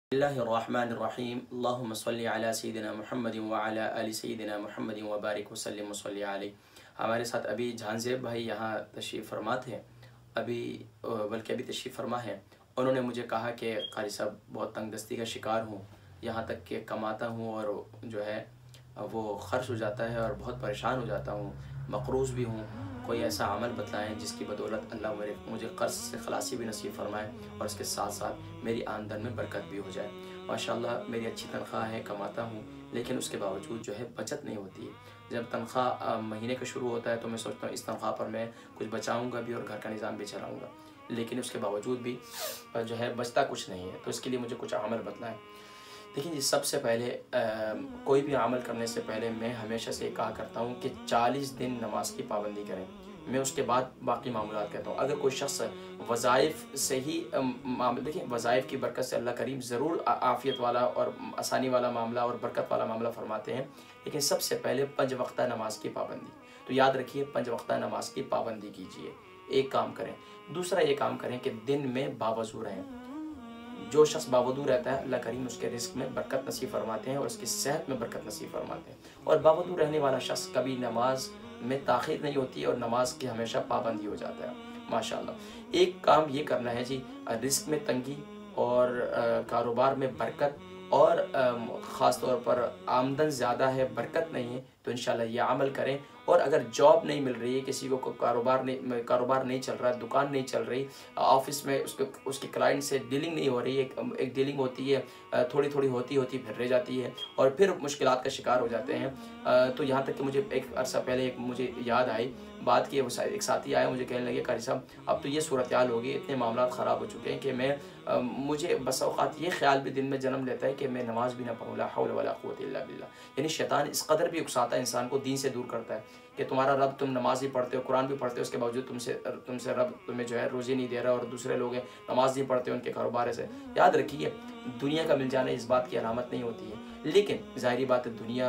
बिस्मिल्लाहिर्रहमानिर्रहीम अल्लाहुम्मा सल्लि अला सय्यिदिना मुहम्मद व अला आलि सय्यिदिना मुहम्मद व बारिक वसल्लिम वसल्लि अलैहि। हमारे साथ अभी जहांज़ेब भाई यहाँ तशरीफ़ फरमा थे, बल्कि अभी तशरीफ़ फरमा है। उन्होंने मुझे कहा कि क़ारी साहब बहुत तंगदस्ती का शिकार हूँ, यहाँ तक कि कमाता हूँ और जो है वो ख़र्च हो जाता है और बहुत परेशान हो जाता हूँ, मक़रूज़ भी हूँ। कोई ऐसा अमल बतलाएँ जिसकी बदौलत अल्लाह मुझे कर्ज़ से खलासी भी नसीब फरमाए और इसके साथ साथ मेरी आमदन में बरकत भी हो जाए। माशाअल्लाह मेरी अच्छी तनख्वाह है, कमाता हूँ, लेकिन उसके बावजूद जो है बचत नहीं होती है। जब तनख्वाह महीने का शुरू होता है तो मैं सोचता हूँ इस तनख्वाह पर मैं कुछ बचाऊँगा भी और घर का निज़ाम भी चलाऊँगा, लेकिन उसके बावजूद भी जो है बचता कुछ नहीं है। तो इसके लिए मुझे कुछ अमल बतलाएँ। देखिए जी, सबसे पहले कोई भी अमल करने से पहले मैं हमेशा से कहा करता हूँ कि 40 दिन नमाज की पाबंदी करें, मैं उसके बाद बाकी मामलात कहता हूँ। अगर कोई शख्स वज़ाइफ से ही देखिए वज़ाइफ की बरकत से अल्लाह करीम ज़रूर आफ़ियत वाला और आसानी वाला मामला और बरकत वाला मामला फरमाते हैं, लेकिन सबसे पहले 5 वक्ता नमाज की पाबंदी। तो याद रखिए 5 वक्ता नमाज की पाबंदी कीजिए, एक काम करें। दूसरा ये काम करें कि दिन में बावज़ू रहें। जो शख्स बावजू रहता है अल्लाह करीम उसके रिस्क में बरकत नसीब फरमाते हैं और उसकी सेहत में बरकत नसीब फरमाते हैं। और बावजू रहने वाला शख्स कभी नमाज में ताख़ीर नहीं होती है और नमाज की हमेशा पाबंदी हो जाता है माशाअल्लाह। एक काम ये करना है जी, रिस्क में तंगी और कारोबार में बरकत और ख़ास तौर पर आमदन ज़्यादा है, बरकत नहीं है, तो इंशाअल्लाह ये अमल करें। और अगर जॉब नहीं मिल रही है, किसी को कारोबार नहीं चल रहा, दुकान नहीं चल रही, ऑफिस में उसके क्लाइंट से डीलिंग नहीं हो रही, एक डीलिंग होती है, थोड़ी थोड़ी होती फिर रह जाती है और फिर मुश्किलात का शिकार हो जाते हैं। तो यहाँ तक कि मुझे एक अरसा पहले मुझे याद आई बात की, वो एक साथी आया, मुझे कहने लगे क़ारी साहब अब तो ये सूरत हाल होगी, इतने मामला ख़राब हो चुके हैं कि मुझे बस औक़ात ये ख्याल भी दिन में जन्म लेता है कि मैं नमाज भी ना पढ़ूँ। ला हौल वला कुव्वता इल्ला बिल्लाह। यानी शैतान इस कदर भी उकसाता है इंसान को, दीन से दूर करता है कि तुम्हारा रब, तुम नमाज भी पढ़ते हो, कुरान भी पढ़ते हो, उसके बावजूद तुमसे रब तुम्हें जो है रोज़ी नहीं दे रहा, और दूसरे लोग हैं नमाज नहीं पढ़ते, उनके कारोबार से। याद रखिए दुनिया का मिल जाना इस बात की अलामत नहीं होती है, लेकिन ज़ाहिरी बात है दुनिया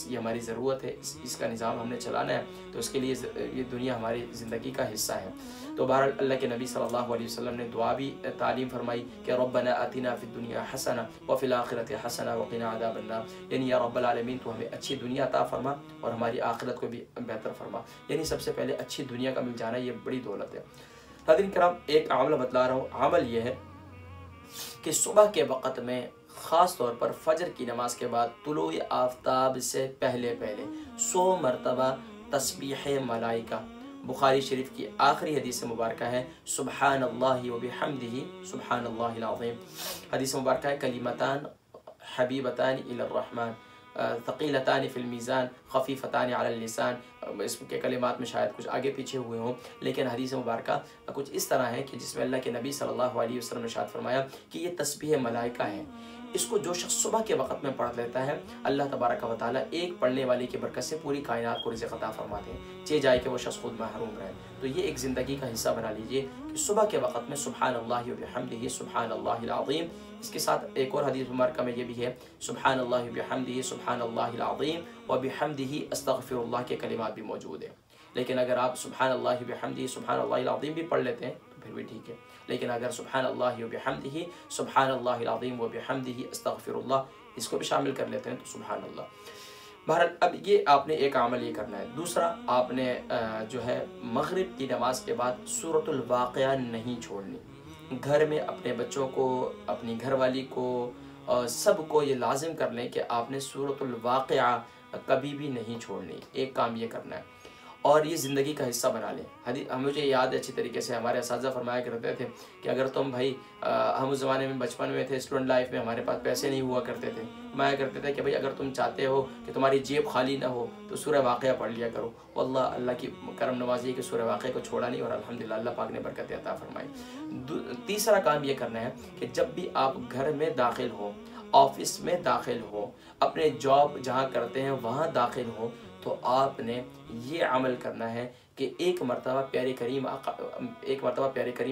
ये हमारी ज़रूरत है, इसका निज़ाम हमने चलाना है, तो उसके लिए ये दुनिया हमारी ज़िंदगी का हिस्सा है। तो बहरहाल अल्लाह के नबी सल्लल्लाहु अलैहि वसल्लम ने दुआ भी तालीम फरमाई कि रब्बना आतिना फिद दुनिया हसना व फिल आखिरति हसना व क़िना अज़ाबन नार। यानी या रब्बल आलमीन तो हमें अच्छी दुनिया अता फरमा और हमारी आखिरत को भी बेहतर फरमा। यानी सबसे पहले अच्छी दुनिया का मिल जाना ये बड़ी दौलत है। नाज़रीन किराम, एक अमल बतला रहा हूँ। अमल ये है कि सुबह के वक़्त में ख़ास तौर पर फ़जर की नमाज के बाद तुलूए आफ्ताब से पहले 100 मरतबा तस्बीह मलाइका। बुखारी शरीफ की आखिरी हदीस मुबारक है सुब्हानल्लाहि व बिहम्दिही सुब्हानल्लाहिल अज़ीम। हदीस मुबारक है कलिमतान हबीबतान इलर रहमान थक़ीलतान फ़िल मीज़ान ख़फ़ीफ़तान अलल लिसान। इसके कलिमात में शायद कुछ आगे पीछे हुए हों, लेकिन हदीस मुबारक कुछ इस तरह है कि जिसमें अल्लाह के नबी सल्लल्लाहु अलैहि वसल्लम ने इरशाद फरमाया कि ये तस्बीह मलाइका है, इसको जो शख्स सुबह के वक़्त में पढ़ लेता है अल्लाह तबारक व तआला एक पढ़ने वाले की बरकत से पूरी कायनात को रिज़्क़ अता फरमाते हैं, चे जाए कि वो शख्स खुद महरूम रहे। तो ये एक ज़िंदगी का हिस्सा बना लीजिए कि सुबह के वक़्त में सुब्हानल्लाहि व बिहम्दिही सुब्हानल्लाहिल अज़ीम। इसके साथ एक और हदीस मुबारक में ये भी है सुब्हानल्लाहि व बिहम्दिही सुब्हानल्लाहिल अज़ीम व बिहम्दिही अस्तग़फिरुल्लाह के कलिमात भी मौजूद हैं। लेकिन अगर आप सुब्हानल्लाहि व बिहम्दिही सुब्हानल्लाहिल अज़ीम भी पढ़ लेते हैं तो फिर भी ठीक है, लेकिन अगर सुब्हानल्लाहि व बिहम्दिही सुब्हानल्लाहिल अज़ीम व बिहम्दिही अस्तग़फिरुल्लाह इसको भी शामिल कर लेते हैं तो सुब्हानल्लाह। बहरहाल अब ये आपने एक अमल ये करना है। दूसरा, आपने जो है मग़रिब की नमाज के बाद सूरतुल वाक़िया नहीं छोड़नी। घर में अपने बच्चों को, अपनी घरवाली को, सबको ये लाजिम कर लें कि आपने सूरतुल वाक़िया कभी भी नहीं छोड़नी। एक काम ये करना है और ये ज़िंदगी का हिस्सा बना लें। मुझे याद है अच्छी तरीके से हमारे असातिज़ा फरमाया करते थे कि अगर तुम भाई हम उस ज़माने में बचपन में थे, स्टूडेंट लाइफ में हमारे पास पैसे नहीं हुआ करते थे, फरमाया करते थे कि भाई अगर तुम चाहते हो कि तुम्हारी जेब खाली ना हो तो सूरह वाक़िया पढ़ लिया करो। वल्लाह अल्लाह की करम नवाज़ी कि सूरह वाक़िया को छोड़ा नहीं और अल्हम्दुलिल्लाह अल्लाह पाक ने बरकत अता फरमाई। तीसरा काम ये करना है कि जब भी आप घर में दाखिल हो, ऑफिस में दाखिल हो, अपने जॉब जहाँ करते हैं वहाँ दाखिल हो, तो आपने ये अमल करना है कि एक मरतबा प्यारे करीम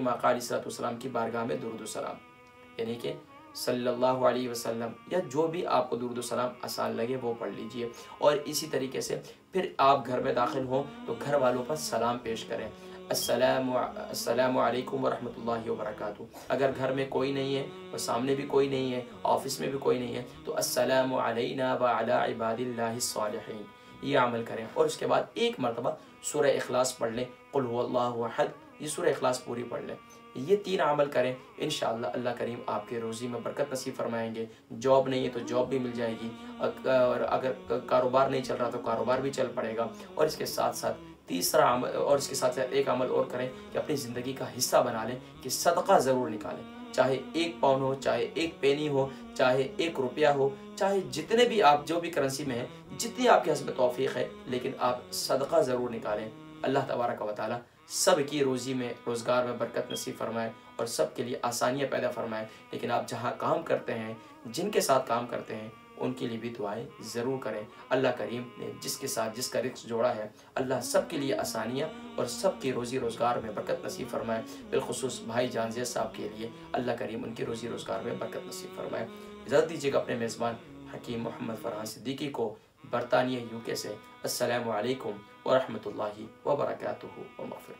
आका अलैहिस्सलाम की बारगाह में दुरूद सलाम, यानी कि सल्लल्लाहु अलैहि वसल्लम या जो भी आपको दुरूद सलाम आसान लगे वो पढ़ लीजिए। और इसी तरीके से फिर आप घर में दाखिल हों तो घर वालों पर सलाम पेश करें। अस्सलामु अलैकुम वरहमतुल्लाहि वबरकातुहू। अगर घर में कोई नहीं है और सामने भी कोई नहीं है, ऑफिस में भी कोई नहीं है, तो अस्सलामु अलैना व अला इबादिल्लाहिस सालिहीन, ये अमल करें। और उसके बाद एक मरतबा सूरह इखलास पढ़ लें, कुल हुवल्लाहु अहद, ये सूरह इखलास पूरी पढ़ लें। ये 3 अमल करें, इंशाअल्लाह अल्लाह करीम आपके रोज़ी में बरकत नसीब फरमाएंगे। जॉब नहीं है तो जॉब भी मिल जाएगी, और अगर कारोबार नहीं चल रहा तो कारोबार भी चल पड़ेगा। और इसके साथ साथ तीसरा अमल, और इसके साथ साथ एक अमल और करें कि अपनी ज़िंदगी का हिस्सा बना लें कि सदका ज़रूर निकालें, चाहे 1 पाउंड हो, चाहे 1 पेनी हो, चाहे 1 रुपया हो, चाहे जितने भी आप जो भी करेंसी में है, जितनी आपके हस्ब तौफीक है, लेकिन आप सदका ज़रूर निकालें। अल्लाह तबारक व तआला सब की रोज़ी में, रोज़गार में बरकत नसीब फरमाए और सब के लिए आसानियाँ पैदा फरमाए। लेकिन आप जहाँ काम करते हैं, जिनके साथ काम करते हैं, उनके लिए भी दुआएं ज़रूर करें। अल्लाह करीम ने जिसके साथ जिसका रिस्क जोड़ा है, अल्लाह सब के लिए आसानियाँ और सब की रोज़ी रोज़गार में बरकत नसीब फरमाए। बिलखुसूस भाई जान ज़ैद साहब के लिए अल्लाह करीम उनकी रोज़ी रोज़गार में बरकत नसीब फरमाए। इजाज़त दीजिएगा अपने मेज़बान हकीम मोहम्मद फरहान सिद्दीकी को बरतानिया UK से। अस्सलामु अलैकुम व रहमतुल्लाहि व बरकातुहू व मग़फ़िरत।